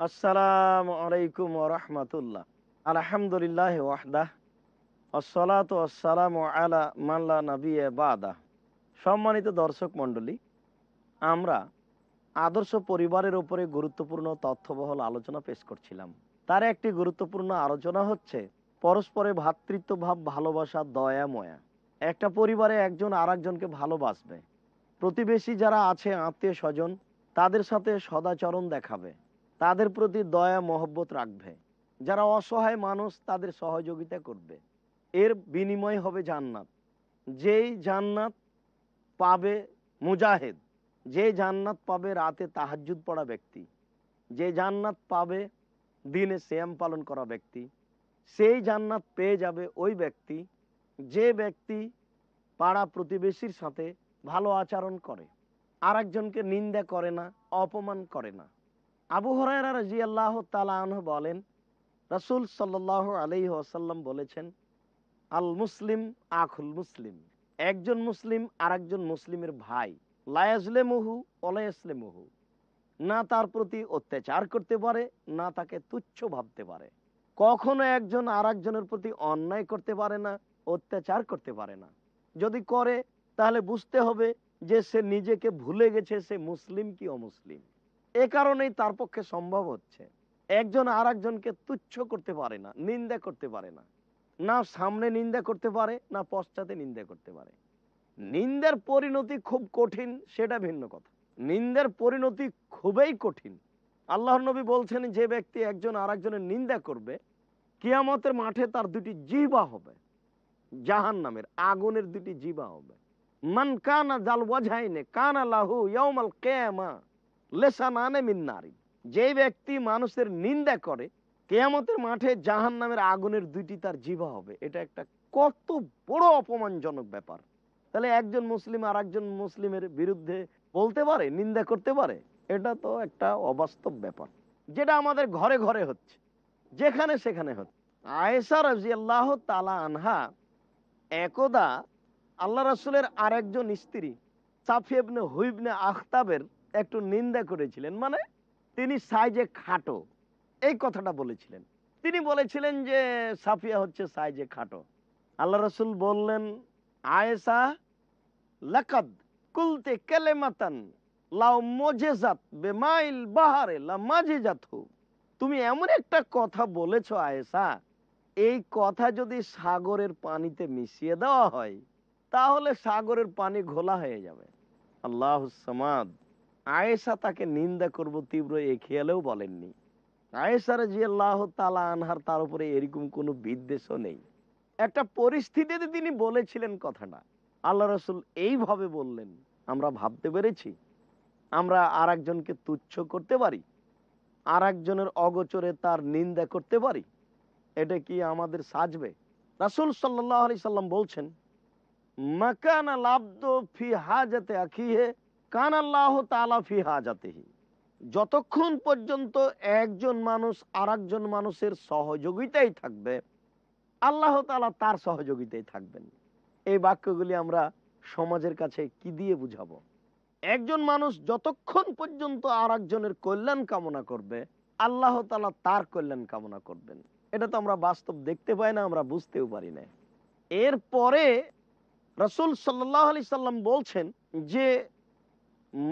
আসসালামু আলাইকুম ওয়া রাহমাতুল্লাহ। আলহামদুলিল্লাহ ওয়াহদাহ, আসসালাতু ওয়াসসালামু আলা মান লা নাবিয়্যা বা'দাহ। সম্মানিত দর্শক মণ্ডলী, আমরা আদর্শ পরিবারের উপরে গুরুত্বপূর্ণ তথ্যবহুল আলোচনা পেশ করছিলাম। তার একটি গুরুত্বপূর্ণ আলোচনা হচ্ছে পরস্পরে ভ্রাতৃত্বভাব, ভালোবাসা, দয়া ময়া। একটা পরিবারে একজন আরেকজনকে ভালোবাসবে, প্রতিবেশী যারা আছে, আত্মীয় স্বজন, তাদের সাথে সদাচরণ দেখাবে, তাদের প্রতি দয়া মহব্বত রাখবে। যারা অসহায় মানুষ তাদের সহযোগিতা করবে। এর বিনিময় হবে জান্নাত। যেই জান্নাত পাবে মুজাহিদ, যে জান্নাত পাবে রাতে তাহাজ্জুদ পড়া ব্যক্তি, যে জান্নাত পাবে দিনে সিয়াম পালন করা ব্যক্তি, সেই জান্নাত পেয়ে যাবে ওই ব্যক্তি যে ব্যক্তি পাড়া প্রতিবেশীর সাথে ভালো আচরণ করে, আরেকজনকে নিন্দা করে না, অপমান করে না। আবু হুরায়রা রাদিয়াল্লাহু তাআলা আনহু বলেন, রাসূল সাল্লাল্লাহু আলাইহি ওয়াসাল্লাম বলেছেন, আল মুসলিম আখুল মুসলিম, একজন মুসলিম আরেকজন মুসলিমের ভাই। লা ইয়াজলিমুহু ওয়া লা ইয়াসলিমুহু, না তার প্রতি অত্যাচার করতে পারে, না তাকে তুচ্ছ ভাবতে পারে। কখনো একজন আরেকজনের প্রতি অন্যায় করতে পারে না, অত্যাচার করতে পারে না। যদি করে তাহলে বুঝতে হবে যে সে নিজেকে ভুলে গেছে সে মুসলিম কি অমুসলিম। এ কারণেই তার পক্ষে সম্ভব হচ্ছে একজন আরেকজনকে তুচ্ছ করতে পারে না, নিন্দা করতে পারে না। না সামনে নিন্দা করতে পারে, না পশ্চাতে নিন্দা করতে পারে। নিন্দার পরিণতি খুব কঠিন, সেটা ভিন্ন কথা। নিন্দার পরিণতি খুবই কঠিন। আল্লাহর নবী বলছেন, যে ব্যক্তি একজন আরেকজনের নিন্দা করবে, কিয়ামতের মাঠে তার দুটি জিহ্বা হবে, জাহান্নামের আগুনের দুটি জিহ্বা হবে। মান কানা জাল ওয়াজহাইনে কানা লাহু ইয়াউমাল কিয়ামা লিসানানে মিন নারি, যে ব্যক্তি মানুষের নিন্দা করে, কিয়ামতের মাঠে জাহান্নামের আগুনের দুটি তার জিহ্বা হবে। এটা একটা কত বড় অপমানজনক ব্যাপার। তাহলে একজন মুসলিম আর একজন মুসলিমের বিরুদ্ধে বলতে পারে, নিন্দা করতে পারে? এটা তো একটা অবাস্তব ব্যাপার, যেটা আমাদের ঘরে ঘরে হচ্ছে, যেখানে সেখানে হচ্ছে। আয়েশা রাদিয়াল্লাহু তাআলা আনহা একদা আল্লাহ রাসূলের আরেকজন স্ত্রী সাফিয়া ইবনে হুয়াই ইবনে আখতাবের একটু নিন্দা করেছিলেন। মানে তিনি সাইজে খাটো, এই কথাটা বলেছিলেন। তিনি বলেছিলেন যে সাফিয়া হচ্ছে সাইজে খাটো। আল্লাহ রাসূল বললেন, আয়েশা, লাকাদ কুলতে কালিমাতান লাউ মুজিজাত বিমাইল বাহারে লা মাজিজাতহু, তুমি এমন একটা কথা বলেছো আয়েশা, এই কথা যদি সাগরের পানিতে মিশিয়ে দেওয়া হয় তাহলে সাগরের পানি ঘোলা হয়ে যাবে। আল্লাহুস সামাদ। আয়েশা তাকে নিন্দা করব তীব্র এ খেয়ালেও বলেননি। আয়েশা রাদিয়াল্লাহু তাআলা আনহার তার উপরে এরকম কোনো বিদ্বেষও নেই। একটা পরিস্থিতিতে তিনি বলেছিলেন কথাটা, আল্লাহ রাসূল এইভাবে বললেন। আমরা ভাবতে পেরেছি আমরা আর একজনকে তুচ্ছ করতে পারি, আর একজনের অগোচরে তার নিন্দা করতে পারি? এটা কি আমাদের সাজবে? রাসূল সাল্লাল্লাহু আলাইহি সাল্লাম বলছেন, মাকানা লাবদু ফি হাজাতে আখিহি কানা আল্লাহু তাআলা ফি হাজাতিহি, যতক্ষণ পর্যন্ত একজন মানুষ আরেকজন মানুষের সহযোগিতায় থাকবে, আল্লাহ তাআলা তার সহযোগিতায় থাকবেন। এই বাক্যগুলি আমরা সমাজের কাছে কি দিয়ে বুঝাবো? একজন মানুষ যতক্ষণ পর্যন্ত আরেকজনের কল্যাণ কামনা করবে, আল্লাহ তাআলা তার কল্যাণ কামনা করবেন। এটা তো আমরা বাস্তব দেখতে পাই না, আমরা বুঝতেও পারি না। এরপরে রাসূল সাল্লাল্লাহু আলাইহি সাল্লাম বলছেন যে,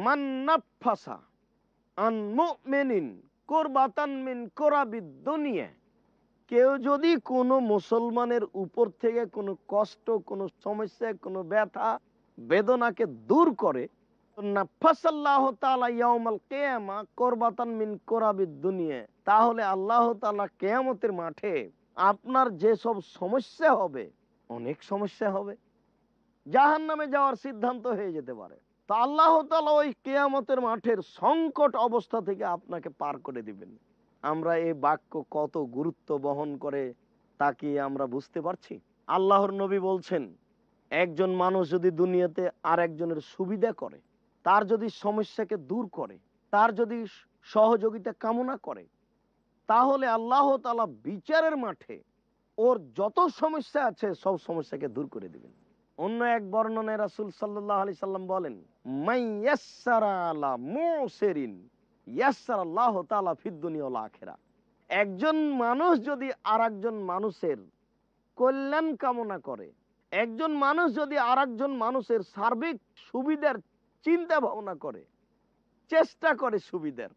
মান নাফাসা আন মুমিনিন কুরবাতান মিন কুরাবিদ দুনিয়া, কেউ যদি কোনো মুসলমানের উপর থেকে কোনো কষ্ট, কোনো সমস্যা, কোনো ব্যথা বেদনাকে দূর করে, নাফাসাল্লাহু তাআলা ইয়াউমাল কিয়ামা কুরবাতান মিন কুরাবিদ দুনিয়া, তাহলে আল্লাহ তাআলা কিয়ামতের মাঠে আপনার যে সব সমস্যা হবে, অনেক সমস্যা হবে, জাহান্নামে যাওয়ার সিদ্ধান্ত হয়ে যেতে পারে, তা আল্লাহ তাআলা ওই কিয়ামতের মাঠের সংকট অবস্থা থেকে আপনাকে পার করে দিবেন। আমরা এই বাক্য কত গুরুত্ব বহন করে তা কি আমরা বুঝতে পারছি? আল্লাহর নবী বলছেন, একজন মানুষ যদি দুনিয়াতে আর একজনের সুবিধা করে, তার যদি সমস্যাকে দূর করে, তার যদি সহযোগিতা কামনা করে, তাহলে আল্লাহ তাআলা বিচারের মাঠে ওর যত সমস্যা আছে সব সমস্যাকে দূর করে দিবেন। অন্য এক বর্ণনায় রাসূল সাল্লাল্লাহু আলাইহি সাল্লাম বলেন, মাইয়াসসারা আলা মুসিরিন ইয়াসসারাল্লাহু তাআলা ফিদ দুনিয়া ওয়াল আখিরাহ। একজন মানুষ যদি আরেকজন মানুষের কল্যাণ কামনা করে, একজন মানুষ যদি আরেকজন মানুষের সার্বিক সুবিধার চিন্তা ভাবনা করে, চেষ্টা করে সুবিধার,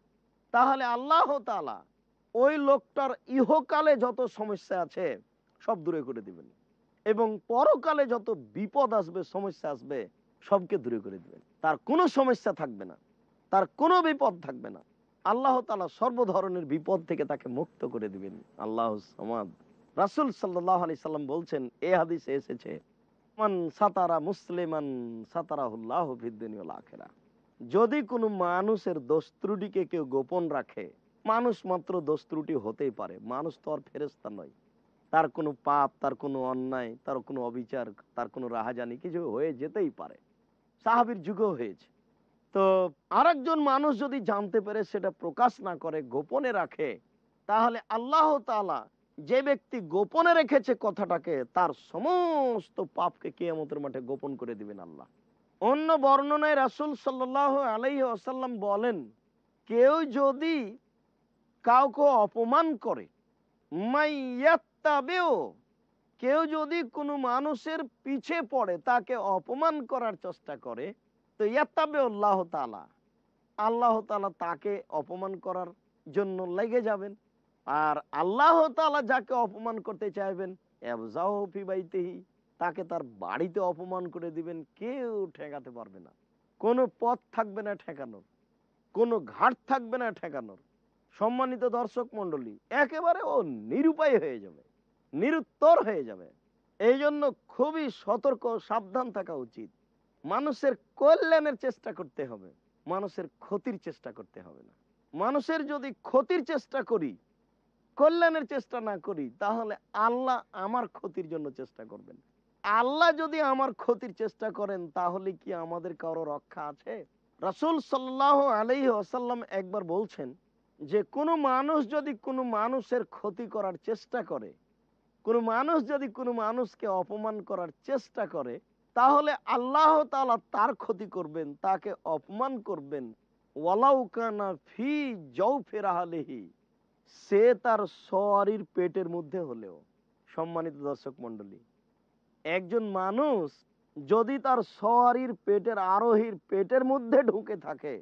তাহলে আল্লাহ তাআলা ওই লোকটার ইহকালে যত সমস্যা আছে সব দূরে করে দিবেন, এবং পরকালে যত বিপদ আসবে, সমস্যা আসবে, সবকে দূরে করে দিবেন। তার কোনো সমস্যা থাকবে না, তার কোনো বিপদ থাকবে না। আল্লাহ তাআলা সর্ব ধরনের বিপদ থেকে তাকে মুক্ত করে দিবেন। আল্লাহুস সামাদ। রাসূল সাল্লাল্লাহু আলাইহি সাল্লাম বলছেন, এই হাদিসে এসেছে, মান সাতারা মুসলিমান সাতারাহুল্লাহু ফিদ দুনিয়া ওয়াল আখিরাহ। যদি কোনো মানুষের দোষ ত্রুটিকে কেউ গোপন রাখে, মানুষ মাত্র দোষ ত্রুটি হতেই পারে, মানুষ তো আর ফেরেশতা নয়, তার কোনো পাপ, তার কোনো অন্যায়, তার কোনো অবিচার, তার কোনো রাহাজানি কিছু হয়ে যেতেই পারে, সাহাবীর যুগেও হয়েছে। তো আরেকজন মানুষ যদি জানতে পারে সেটা প্রকাশ না করে, গোপনে রাখে, তাহলে আল্লাহ তাআলা যে ব্যক্তি গোপনে রেখেছে কথাটাকে, তার সমস্ত পাপকে কিয়ামতের মাঠে গোপন করে দিবেন আল্লাহ। অন্য বর্ণনায় রাসূল সাল্লাল্লাহু আলাইহি ওয়াসাল্লাম বলেন, কেউ যদি কাউকে অপমান করে, মাইয়াত্তাবিউ, কেউ যদি কোনো মানুষের পিছে পড়ে, তাকে অপমান করার চেষ্টা করে, তো ইয়াত্তাবিউ আল্লাহ তাআলা, আল্লাহ তাআলা তাকে অপমান করার জন্য লেগে যাবেন। আর আল্লাহ তাআলা যাকে অপমান করতে চাইবেন, ইয়াবজাহু ফি বাইতিহি, তাকে তার বাড়িতে অপমান করে দিবেন, কেউ ঠেকাতে পারবে না। কোনো পথ থাকবে না ঠেকানোর, কোনো ঘাট থাকবে না ঠেকানোর। সম্মানিত দর্শক মণ্ডলী, একেবারে ও নিরুপায় হয়ে যাবে, নিরুত্তর হয়ে যাবে। এই জন্য খুবই সতর্ক, সাবধান থাকা উচিত। মানুষের কল্যাণের চেষ্টা করতে হবে, মানুষের ক্ষতির চেষ্টা করতে হবে না। মানুষের যদি ক্ষতির চেষ্টা করি, কল্যাণের চেষ্টা না করি, তাহলে আল্লাহ আমার ক্ষতির জন্য চেষ্টা করবেন। আল্লাহ যদি আমার ক্ষতির চেষ্টা করেন, তাহলে কি আমাদের কারো রক্ষা আছে? রাসূল সাল্লাল্লাহু আলাইহি ওয়াসাল্লাম একবার বলছেন যে, কোনো মানুষ যদি কোনো মানুষের ক্ষতি করার চেষ্টা করে, কোনো মানুষ যদি কোনো মানুষকে অপমান করার চেষ্টা করে, তাহলে আল্লাহ তাআলা তার ক্ষতি করবেন, তাকে অপমান করবেন, ওয়ালাউ কানা ফি জাওফি রাহলিহি, সে তার সওয়ারির পেটের মধ্যে হলেও। সম্মানিত দর্শক মণ্ডলী, একজন মানুষ যদি তার সওয়ারির পেটের, আরোহীর পেটের মধ্যে ঢুকে থাকে,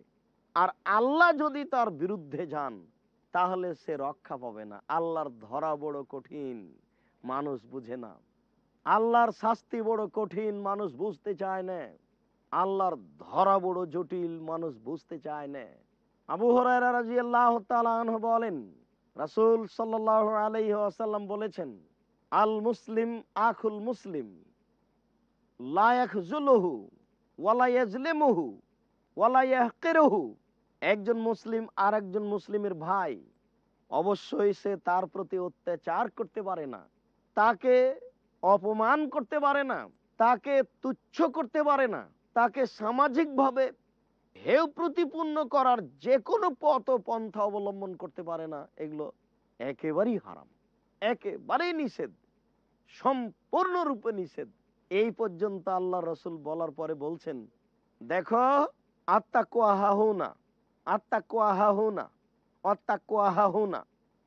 আর আল্লাহ যদি তার বিরুদ্ধে যান, তাহলে সে রক্ষা পাবে না। আল্লাহর ধরা বড় কঠিন, মানুষ বুঝে না। আল্লাহর শাস্তি বড় কঠিন, মানুষ বুঝতে চায় না। আল্লাহর ধরা বড় জটিল, মানুষ বুঝতে চায় না। আবু হুরায়রা রাদিয়াল্লাহু তাআলা আনহু বলেন, রাসূল সাল্লাল্লাহু আলাইহি ওয়াসাল্লাম বলেছেন, আল মুসলিম আখুল মুসলিম, লা ইয়াখজুলুহু ওয়ালা ইয়াজলিমুহু ওয়ালা ইয়াহকিরুহু। একজন মুসলিম আর একজন মুসলিমের ভাই, অবশ্যই সে তার প্রতি অত্যাচার করতে পারে না, তাকে অপমান করতে পারে না, তাকে তুচ্ছ করতে পারে না, তাকে সামাজিকভাবে হেয় প্রতিপন্ন করার যে কোনো পথ ও পন্থা অবলম্বন করতে পারে না। এগুলো একেবারেই হারাম, একেবারেই নিষেধ, সম্পূর্ণরূপে নিষেধ। এই পর্যন্ত আল্লাহ রাসূল বলার পরে বলছেন, দেখো, আত্তাকওয়া হাহুনা, আত্তাকওয়া হাহুনা, আত্তাকওয়া হাহুনা,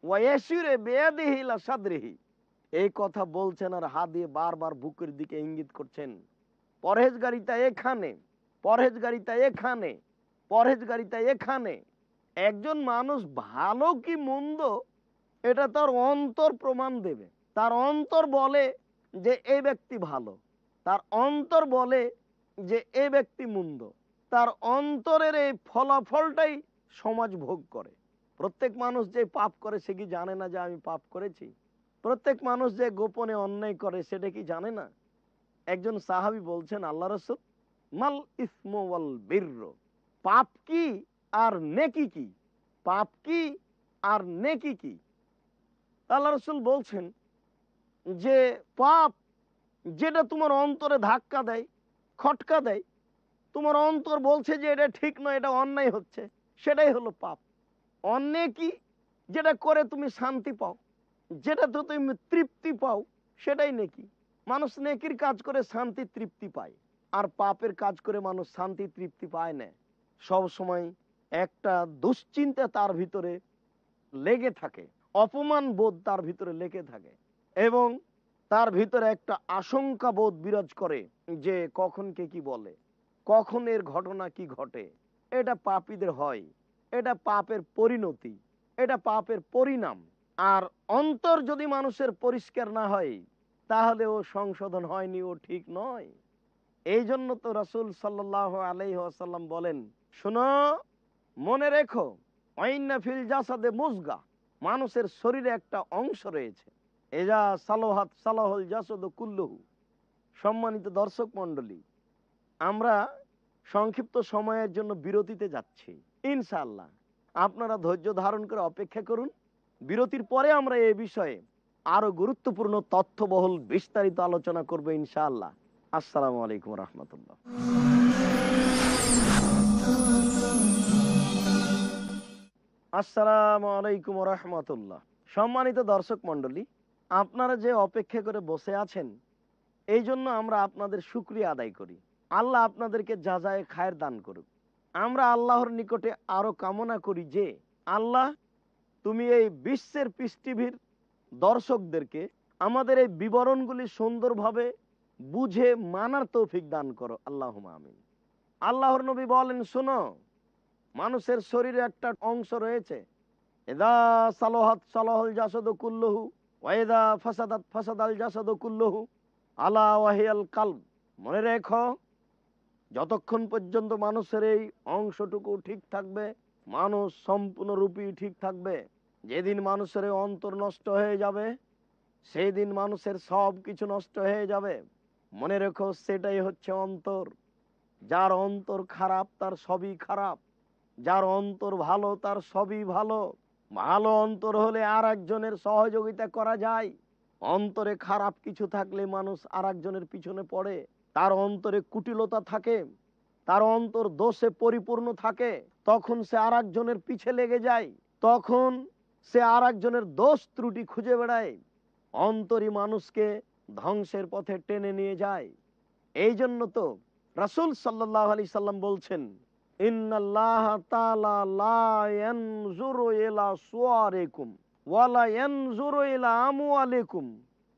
ওয়া ইয়াশিরু বিয়াদিহি ইলা সাদরিহি। এই কথা বলছেন আর হাত দিয়ে বারবার বুকের দিকে ইঙ্গিত করছেন, পরহেজগারিতা এখানে, পরহেজগারিতা এখানে, পরহেজগারিতা এখানে। একজন মানুষ ভালো কি মন্দ, এটা তার অন্তর প্রমাণ দেবে। তার অন্তর বলে যে এই ব্যক্তি ভালো, তার অন্তর বলে যে এই ব্যক্তি মন্দ। তার অন্তরের এই ফলাফলটাই সমাজ ভোগ করে। প্রত্যেক মানুষ যে পাপ করে, সে কি জানে না যে আমি পাপ করেছি? প্রত্যেক মানুষ যে গোপনে অন্যায় করে, সেটা কি জানে না? একজন সাহাবী বলছেন, আল্লাহ রাসূল, মাল ইসমু ওয়াল বিররু, পাপ কি আর নেকি কি? পাপ কি আর নেকি কি? আল্লাহ রাসূল বলছেন যে পাপ যেটা তোমার অন্তরে ধাক্কা দেয়, খটকা দেয়, তোমার অন্তর বলছে যে এটা ঠিক নয়, এটা অন্যায় হচ্ছে, সেটাই হলো পাপ। অন্যায় কি? যেটা করে তুমি শান্তি পাও, যেটা তো তুমি তৃপ্তি পাও, সেটাই নেকি। মানুষ নেকির কাজ করে শান্তি তৃপ্তি পায়, আর পাপের কাজ করে মানুষ শান্তি তৃপ্তি পায় না। সব সময় একটা দুশ্চিন্তা তার ভিতরে লেগে থাকে, অপমান বোধ তার ভিতরে লেগে থাকে, এবং তার ভিতরে একটা আশঙ্কা বোধ বিরাজ করে যে কখন কে কি বলে, কখন এর ঘটনা কি ঘটে। এটা পাপীদের হয়, এটা পাপের পরিণতি, এটা পাপের পরিণাম। আর অন্তর যদি মানুষের পরিষ্কার না হয়, তাহলে ও সংশোধন হয়নি, ও ঠিক নয়। এই জন্য তো রাসূল সাল্লাল্লাহু আলাইহি ওয়াসাল্লাম বলেন, শোনো, মনে রেখো, আইন্না ফিল জাসাদে মুজগা, মানুষের শরীরে একটা অংশ রয়েছে, এজা সালোহাত সালাহুল জাসাদু কুল্লুহু। সম্মানিত দর্শক মণ্ডলী, আমরা সংক্ষিপ্ত সময়ের জন্য বিরতিতে যাচ্ছি। ইনশাআল্লাহ আপনারা ধৈর্য ধারণ করে অপেক্ষা করুন। বিরতির পরে আমরা এই বিষয়ে আরো গুরুত্বপূর্ণ তথ্যবহুল বিস্তারিত আলোচনা করব ইনশাআল্লাহ। আসসালামু আলাইকুম রহমতুল্লাহ। আসসালামু আলাইকুম রহমতুল্লাহ। সম্মানিত দর্শক মণ্ডলী, আপনারা যে অপেক্ষা করে বসে আছেন, এই জন্য আমরা আপনাদের শুকরিয়া আদায় করি। আল্লাহ আপনাদেরকে যাজায়ে খায়ের দান করুক। আমরা আল্লাহর নিকটে আরো কামনা করি যে আল্লাহ, তুমি এই বিশ্বের পৃথিবীর দর্শকদেরকে আমাদের এই বিবরণগুলি সুন্দরভাবে বুঝে মানার তৌফিক দান করো, আল্লাহুম্মা আমিন। আল্লাহর নবী বলেন, শোনো, মানুষের শরীরে একটা অংশ রয়েছে, এদা সালাহাত সালাহুল জাসাদু কুল্লুহু ওয়া ইদা ফাসাদাত ফাসাদাল জাসাদু কুল্লুহু আলা ওয়াহিয়াল কালব। মনে রেখো, যতক্ষণ পর্যন্ত মানুষের এই অংশটুকু ঠিক থাকবে, মানুষ সম্পূর্ণরূপী ঠিক থাকবে। যেদিন মানুষের এই অন্তর নষ্ট হয়ে যাবে, সেই দিন মানুষের সব কিছু নষ্ট হয়ে যাবে। মনে রেখো, সেটাই হচ্ছে অন্তর। যার অন্তর খারাপ তার সবই খারাপ, যার অন্তর ভালো তার সবই ভালো। ভালো অন্তর হলে আর একজনের সহযোগিতা করা যায়। অন্তরে খারাপ কিছু থাকলে মানুষ আর একজনের পিছনে পড়ে। তার অন্তরে কুটিলতা থাকে, তার অন্তর দোষে পরিপূর্ণ থাকে, তখন সে আর একজনের পিছে লেগে যায়, তখন সে আর একজনের দোষ ত্রুটি খুঁজে বেড়ায়। অন্তরই মানুষকে ধ্বংসের পথে টেনে নিয়ে যায়। এই জন্য তো রাসূল সাল্লাল্লাহু আলাইহি সাল্লাম বলছেন, ইন্নাল্লাহ তাআলা লা ইয়ানজুরু ইলা সুওয়ারিকুম ওয়ালা ইয়ানজুরু ইলা আমওয়ালিকুম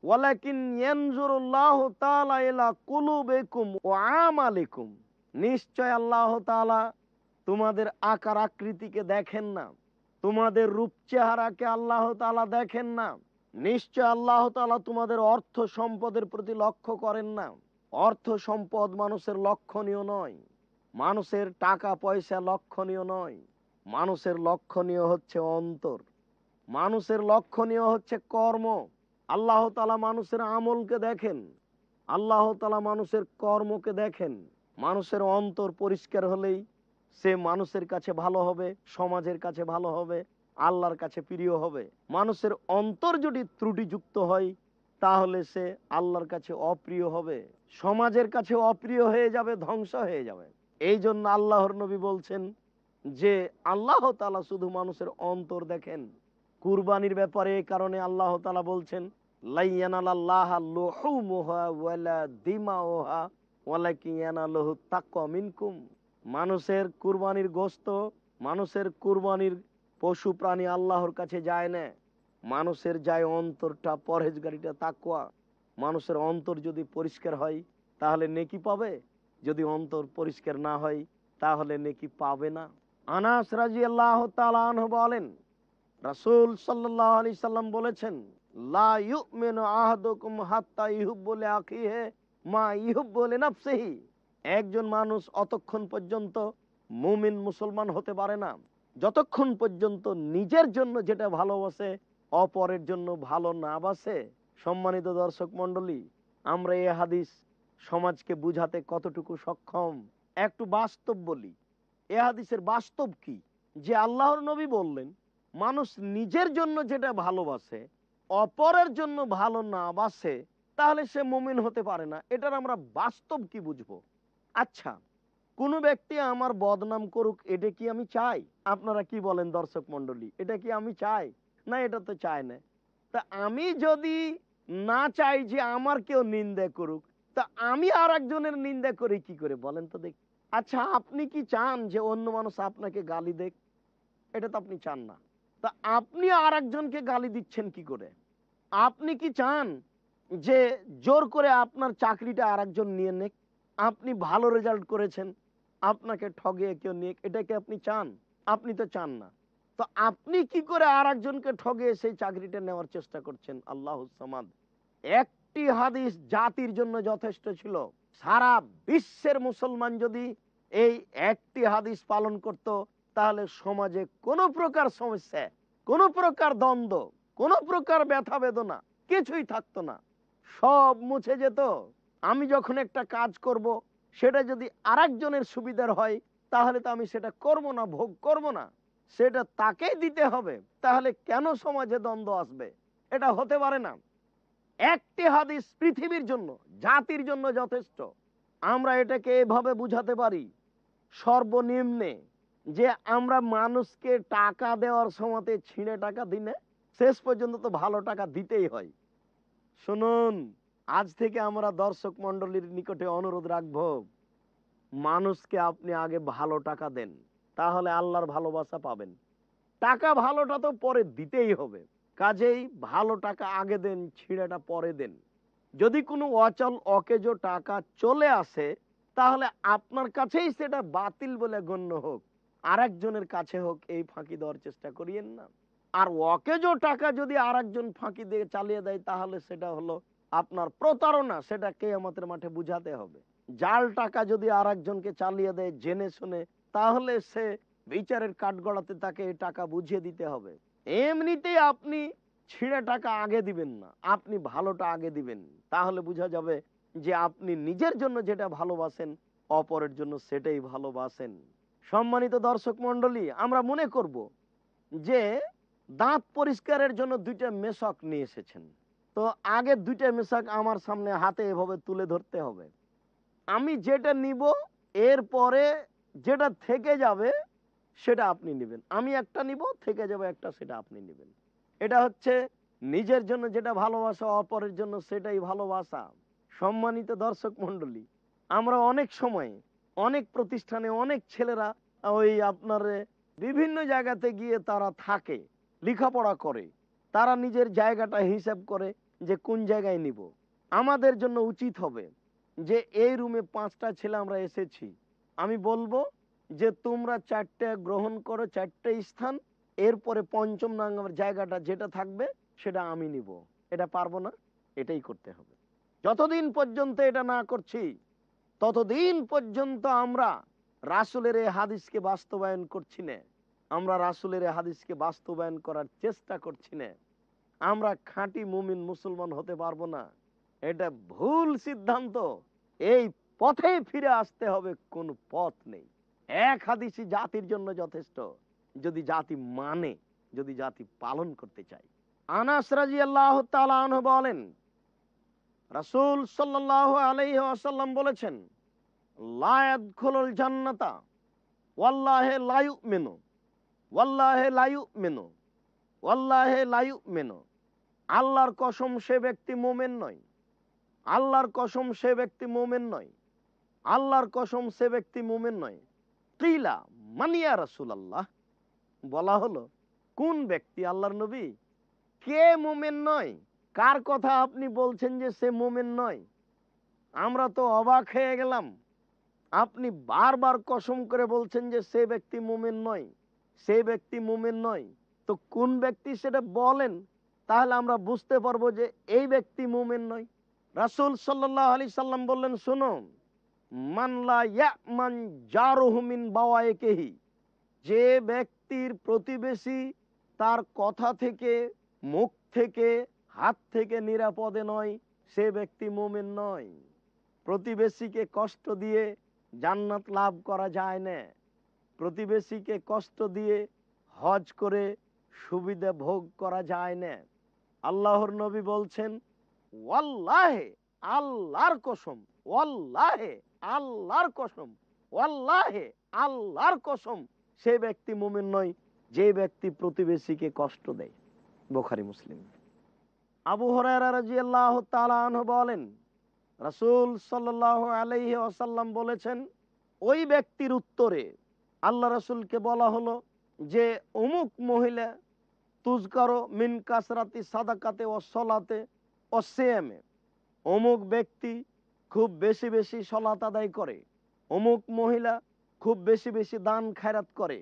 ওয়ালাকিন ইয়ানজুরুল্লাহু তাআলা ইলা কুলুবিকুম ওয়া আমালিকুম। নিশ্চয় আল্লাহ তাআলা তোমাদের আকার আকৃতিকে দেখেন না, তোমাদের রূপ চেহারাকে আল্লাহ তাআলা দেখেন না। নিশ্চয় আল্লাহ তাআলা তোমাদের অর্থ সম্পদের প্রতি লক্ষ্য করেন না। অর্থ সম্পদ মানুষের লক্ষণীয় নয়, মানুষের টাকা পয়সা লক্ষণীয় নয়। মানুষের লক্ষণীয় হচ্ছে অন্তর, মানুষের লক্ষণীয় হচ্ছে কর্ম। আল্লাহ তাআলা মানুষের আমলকে দেখেন, আল্লাহ তাআলা মানুষের কর্মকে দেখেন। মানুষের অন্তর পরিষ্কার হলেই সে মানুষের কাছে ভালো হবে, সমাজের কাছে ভালো হবে, আল্লাহর কাছে প্রিয় হবে। মানুষের অন্তর যদি ত্রুটিযুক্ত হয়, তাহলে সে আল্লাহর কাছে অপ্রিয় হবে, সমাজের কাছে অপ্রিয় হয়ে যাবে, ধ্বংস হয়ে যাবে। এই জন্য আল্লাহর নবী বলছেন যে আল্লাহ তাআলা শুধু মানুষের অন্তর দেখেন। কুরবানির ব্যাপারে এই কারণে আল্লাহ তাআলা বলছেন, লা ইয়ানালাল্লাহা লুহুমুহা ওয়ালা দিমাউহা ওয়ালাকিন ইয়ানালুহু তাকওয়া মিনকুম। মানুষের কুরবানির গোশত, মানুষের কুরবানির পশু প্রাণী আল্লাহর কাছে যায় না। মানুষের যায় অন্তরটা, পরহেজগারিটা, তাকওয়া। মানুষের অন্তর যদি পরিষ্কার হয় তাহলে নেকি পাবে, যদি অন্তর পরিষ্কার না হয় তাহলে নেকি পাবে না। আনাস রাদিয়াল্লাহু তাআলা আনহু বলেন, রাসূল সাল্লাল্লাহু আলাইহি সাল্লাম বলেছেন, লা ইউমিনু আহাদুকুম হাত্তা ইউহিব্বু লিআখিহি মা ইউহিব্বু লিনাফসিহি। একজন মানুষ অতক্ষণ পর্যন্ত মুমিন মুসলমান হতে পারে না যতক্ষণ পর্যন্ত নিজের জন্য যেটা ভালোবাসে অপরের জন্য ভালো না বাসে। সম্মানিত দর্শক মণ্ডলী, আমরা এই হাদিস সমাজকে বুঝাতে কতটুকু সক্ষম একটু বাস্তব বলি। এ হাদিসের বাস্তব কি, যে আল্লাহর নবী বললেন মানুষ নিজের জন্য যেটা ভালোবাসে অপরের জন্য ভালো না বাসে, তাহলে সে মুমিন হতে পারে না। এটার আমরা বাস্তব কি বুঝবো? আচ্ছা, কোনো ব্যক্তি আমার বদনাম করুক, এটা কি আমি চাই? আপনারা কি বলেন দর্শক মণ্ডলী, এটা কি আমি চাই? না, এটা তো চাই না। তা আমি যদি না চাই যে আমার কেউ নিন্দা করুক, তা আমি আর একজনের নিন্দা করি কি করে বলেন তো দেখি? আচ্ছা, আপনি কি চান যে অন্য মানুষ আপনাকে গালি দেখ? এটা তো আপনি চান না। তা আপনি আর একজনকে গালি দিচ্ছেন কি করে? আপনি কি চান যে জোর করে আপনার চাকরিটা আর একজন নিয়ে নেক? আপনি ভালো রেজাল্ট করেছেন, আপনাকে ঠগিয়ে কেউ নিক, এটা কি আপনি চান? আপনি তো চান না। তো আপনি কি করে আর একজনকে ঠগিয়ে সেই চাকরিটা নেওয়ার চেষ্টা করছেন? আল্লাহুস সামাদ। একটি হাদিস জাতির জন্য যথেষ্ট ছিল। সারা বিশ্বের মুসলমান যদি এই একটি হাদিস পালন করত, তাহলে সমাজে কোনো প্রকার সমস্যা, কোনো প্রকার দ্বন্দ্ব, কোনো প্রকার ব্যথা বেদনা কিছুই থাকতো না, সব মুছে যেত। আমি যখন একটা কাজ করব, সেটা যদি আরেকজনের সুবিধার হয়, তাহলে তো আমি সেটা করব না, ভোগ করব না, সেটা তাকেই দিতে হবে। তাহলে কেন সমাজে দ্বন্দ্ব আসবে? এটা হতে পারে না। একটি হাদিস পৃথিবীর জন্য, জাতির জন্য যথেষ্ট। আমরা এটাকে এভাবে বুঝাতে পারি, সর্বনিম্নে যে আমরা মানুষকে টাকা দেওয়ার সময়তে ছিঁড়ে টাকা দিই না, শেষ পর্যন্ত তো ভালো টাকা দিতেই হয়। শুনুন, আজ থেকে আমরা দর্শক মন্ডলীর নিকটে অনুরোধ রাখবো, মানুষকে আপনি আগে ভালো টাকা দেন, তাহলে আল্লাহর ভালোবাসা পাবেন। টাকা ভালোটা তো পরে দিতেই হবে, কাজেই ভালো টাকা আগে দেন, ছিঁড়েটা পরে দেন। যদি কোনো অচল অকেজো টাকা চলে আসে, তাহলে আপনার কাছেই সেটা বাতিল বলে গণ্য হোক, আরেকজনের কাছে হোক, এই ফাঁকি দেওয়ার চেষ্টা করিয়েন না। আর অকেজো টাকা যদি আরেকজন ফাঁকি দিয়ে চালিয়ে দেয়, তাহলে সেটা হলো আপনার প্রতারণা, সেটা কিয়ামতের মাঠে বুঝাতে হবে। জাল টাকা যদি আরেকজনকে চালিয়ে দেয় জেনে শুনে, তাহলে সে বিচারের কাঠগড়াতে তাকে এই টাকা বুঝিয়ে দিতে হবে। এমনিতেই আপনি ছিঁড়ে টাকা আগে দিবেন না, আপনি ভালোটা আগে দিবেন, তাহলে বোঝা যাবে যে আপনি নিজের জন্য যেটা ভালোবাসেন, অপরের জন্য সেটাই ভালোবাসেন। সম্মানিত দর্শক মন্ডলী, আমরা মনে করব যে দাঁত পরিষ্কারের জন্য দুইটা মেশক নিয়ে এসেছেন। তো আগে দুইটা মেশক আমার সামনে হাতে এভাবে তুলে ধরতে হবে। আমি যেটা নিব, এরপরে যেটা থেকে যাবে সেটা আপনি নেবেন। আমি একটা নিব, থেকে যাবে একটা, সেটা আপনি নেবেন। এটা হচ্ছে নিজের জন্য যেটা ভালোবাসা, অপরের জন্য সেটাই ভালোবাসা। সম্মানিত দর্শক মন্ডলী, আমরা অনেক সময় অনেক প্রতিষ্ঠানে অনেক ছেলেরা ওই আপনার বিভিন্ন জায়গাতে গিয়ে তারা থাকে, লেখাপড়া করে, তারা নিজের জায়গাটা হিসাব করে যে কোন জায়গায় নিব। আমাদের জন্য উচিত হবে যে এই রুমে 5টা ছেলে আমরা এসেছি, আমি বলবো যে তোমরা 4টে গ্রহণ করো, 4টে স্থান, এরপরে 5ম নাম্বার জায়গাটা যেটা থাকবে সেটা আমি নিব। এটা পারবো না, এটাই করতে হবে। যতদিন পর্যন্ত এটা না করছি, ততদিন পর্যন্ত আমরা রাসূলের এই হাদিসকে বাস্তবায়ন করছি না, আমরা রাসূলের এই হাদিসকে বাস্তবায়ন করার চেষ্টা করছি না, আমরা খাঁটি মুমিন মুসলমান হতে পারবো না। এটা ভুল সিদ্ধান্ত। এই পথে ফিরে আসতে হবে, কোন পথ নেই। এক হাদিসই জাতির জন্য যথেষ্ট, যদি জাতি মানে, যদি জাতি পালন করতে চায়। আনাস রাদিয়াল্লাহু তাআলা আনহু বলেন, রাসূল সাল্লাল্লাহু আলাইহি ওয়াসাল্লাম বলেছেন, লা ইয়াদখুলুল জান্নাতা ওয়াল্লাহি লা ইউমিনু, ওয়াল্লাহি লা ইউমিনু, ওয়াল্লাহি লা ইউমিনু। আল্লাহর কসম, সে ব্যক্তি মুমিন নয়। আল্লাহর কসম, সে ব্যক্তি মুমিন নয়। আল্লাহর কসম, সে ব্যক্তি মুমিন নয়। কিলা মান ইয়া রাসূলুল্লাহ, বলা হলো কোন ব্যক্তি আল্লাহর নবী? কে মুমিন নয়? কার কথা আপনি বলছেন যে সে মুমিন নয়? আমরা তো অবাক হয়ে গেলাম। আপনি বারবার কসম করে বলছেন যে সে ব্যক্তি মুমিন নয়, সে ব্যক্তি মুমিন নয়। তো কোন ব্যক্তি সেটা বলেন, তাহলে আমরা বুঝতে পারবো যে এই ব্যক্তি মুমিন নয়। রাসূল সাল্লাল্লাহু আলাইহি সাল্লাম বললেন, শোনো, মান লা ইয়ামান জারুহু মিন বাওয়াইকিহি, যে ব্যক্তির প্রতিবেশী তার কথা থেকে, মুখ থেকে, হাত থেকে নিরাপদে নয়, সে ব্যক্তি মুমিন নয়। প্রতিবেশীকে কষ্ট দিয়ে জান্নাত লাভ করা যায় না। প্রতিবেশীকে কষ্ট দিয়ে হজ করে সুবিধা ভোগ করা যায় না। আল্লাহর নবী বলছেন, ওয়াল্লাহে, আল্লাহর কসম, ওয়াল্লাহে, আল্লাহর কসম, ওয়াল্লাহে, আল্লাহর কসম, সে ব্যক্তি মুমিন নয় যে ব্যক্তি প্রতিবেশীকে কষ্ট দেয়। বুখারী মুসলিম। আবু হুরায়রা রাদিয়াল্লাহু তাআলা আনহু বলেন, রাসূল সাল্লাল্লাহু আলাইহি ওয়াসাল্লাম বলেছেন, ওই ব্যক্তির উত্তরে আল্লাহ রাসূলকে বলা হলো যে অমুক মহিলা তুজকারো মিন কাসরাতি সাদাকাতে ও সলাতে ও সিয়ামে, অমুক ব্যক্তি খুব বেশি বেশি সলাত আদায় করে, অমুক মহিলা খুব বেশি বেশি দান খায়রাত করে,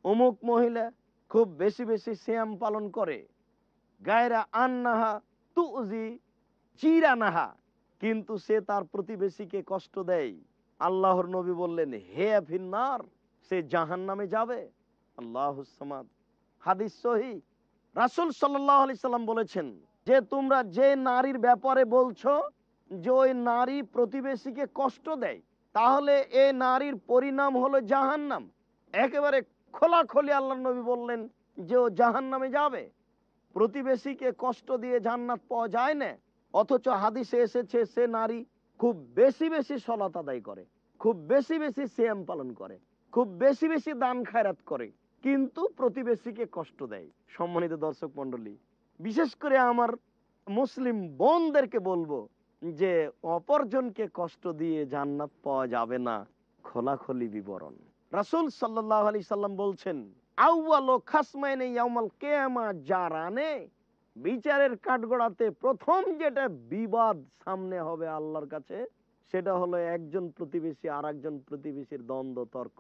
অমুক মহিলা খুব বেশি বেশি সিয়াম পালন করে, গায়রা আন্নাহা তুজি জিরানাহা, কিন্তু সে তার প্রতিবেশীকে কষ্ট দেয়। আল্লাহর নবী বললেন হে ফিন্নার, সে জাহান্নামে যাবে। আল্লাহুস সামাদ। হাদিস সহিহ। রাসূল সাল্লাল্লাহু আলাইহি সাল্লাম বলেছেন যে তোমরা যে নারীর ব্যাপারে বলছো যে ওই নারী প্রতিবেশীকে কষ্ট দেয়, তাহলে এই নারীর পরিণাম হলো জাহান্নাম। একেবারে খোলাখুলি আল্লাহর নবী বললেন যে ও জাহান্নামে যাবে। প্রতিবেশীকে কষ্ট দিয়ে জান্নাত পাওয়া যায় না, অথচ হাদিসে এসেছে সে নারী খুব বেশি বেশি সলাত আদায় করে, খুব বেশি বেশি সিয়াম পালন করে, খুব বেশি বেশি দান খায়রাত করে, কিন্তু প্রতিবেশীকে কষ্ট দেয়। সম্মানিত দর্শক মণ্ডলী, বিশেষ করে আমার মুসলিম বোনদেরকে বলবো যে অপরজনকে কষ্ট দিয়ে জান্নাত পাওয়া যাবে না। খোলাখুলি বিবরণ। রাসূল সাল্লাল্লাহু আলাইহি সাল্লাম বলছেন আউয়ালু খাসমাইনি ইয়াউমাল কিয়ামা জারানে, বিচারের কাঠগড়াতে প্রথম যেটা বিবাদ সামনে হবে আল্লাহর কাছে, সেটা হলো একজন প্রতিবেশী আর একজন প্রতিবেশীর দ্বন্দ্ব তর্ক।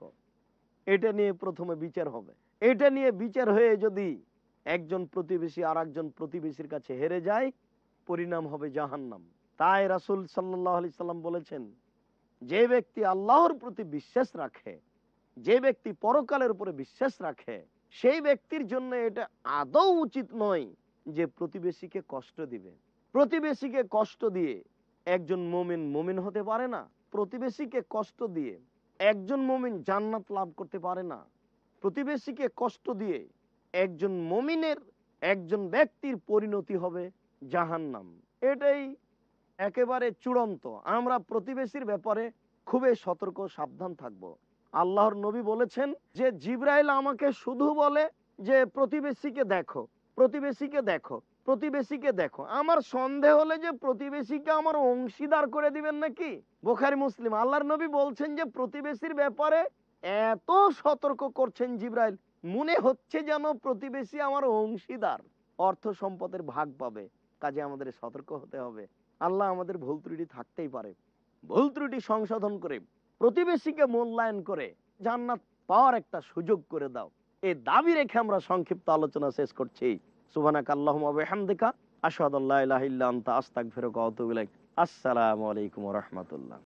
এটা নিয়ে প্রথমে বিচার হবে। এটা নিয়ে বিচার হয়ে যদি একজন প্রতিবেশী আর একজন প্রতিবেশীর কাছে হেরে যায়, পরিণাম হবে জাহান্নাম। তাই রাসূল সাল্লাল্লাহু আলাইহি সাল্লাম বলেছেন যে ব্যক্তি আল্লাহর প্রতি বিশ্বাস রাখে, যে ব্যক্তি পরকালের উপরে বিশ্বাস রাখে, সেই ব্যক্তির জন্য এটা আদৌ উচিত নয় যে প্রতিবেশীকে কষ্ট দিবে। প্রতিবেশীকে কষ্ট দিয়ে একজন মুমিন মুমিন হতে পারে না। প্রতিবেশীকে কষ্ট দিয়ে একজন মুমিন জান্নাত লাভ করতে পারে না। প্রতিবেশীকে কষ্ট দিয়ে একজন মুমিনের, একজন ব্যক্তির পরিণতি হবে জাহান্নাম। এটাই একেবারে চূড়ান্ত। আমরা প্রতিবেশীর ব্যাপারে খুবই সতর্ক সাবধান থাকব। আল্লাহর নবী বলেছেন যে জিবরাইল আমাকে শুধু বলে যে প্রতিবেশীকে দেখো, প্রতিবেশীকে দেখো, প্রতিবেশীকে দেখো। আমার সন্দেহ হলে যে প্রতিবেশীকে আমার অংশীদার করে দিবেন নাকি। বুখারী মুসলিম। আল্লাহর নবী বলছেন যে প্রতিবেশীর ব্যাপারে এত সতর্ক করছেন জিবরাইল, মনে হচ্ছে যেন প্রতিবেশী আমার অংশীদার, অর্থ সম্পদের ভাগ পাবে। কাজে আমাদের সতর্ক হতে হবে। আল্লাহ আমাদের ভুল ত্রুটি থাকতেই পারে, ভুল ত্রুটি সংশোধন করে প্রতিবেশীকে মূল্যায়ন করে জান্নাত পাওয়ার একটা সুযোগ করে দাও, এই দাবি রেখে আমরা সংক্ষিপ্ত আলোচনা শেষ করছি। সুবহানাকা আল্লাহুম্মা ওয়া বিহামদিকা আশহাদু আল্লা ইলাহা ইল্লা আনতা আস্তাগফিরুকা ওয়া আতুবু ইলাইক। আসসালামু আলাইকুম ওয়া রাহমাতুল্লাহ।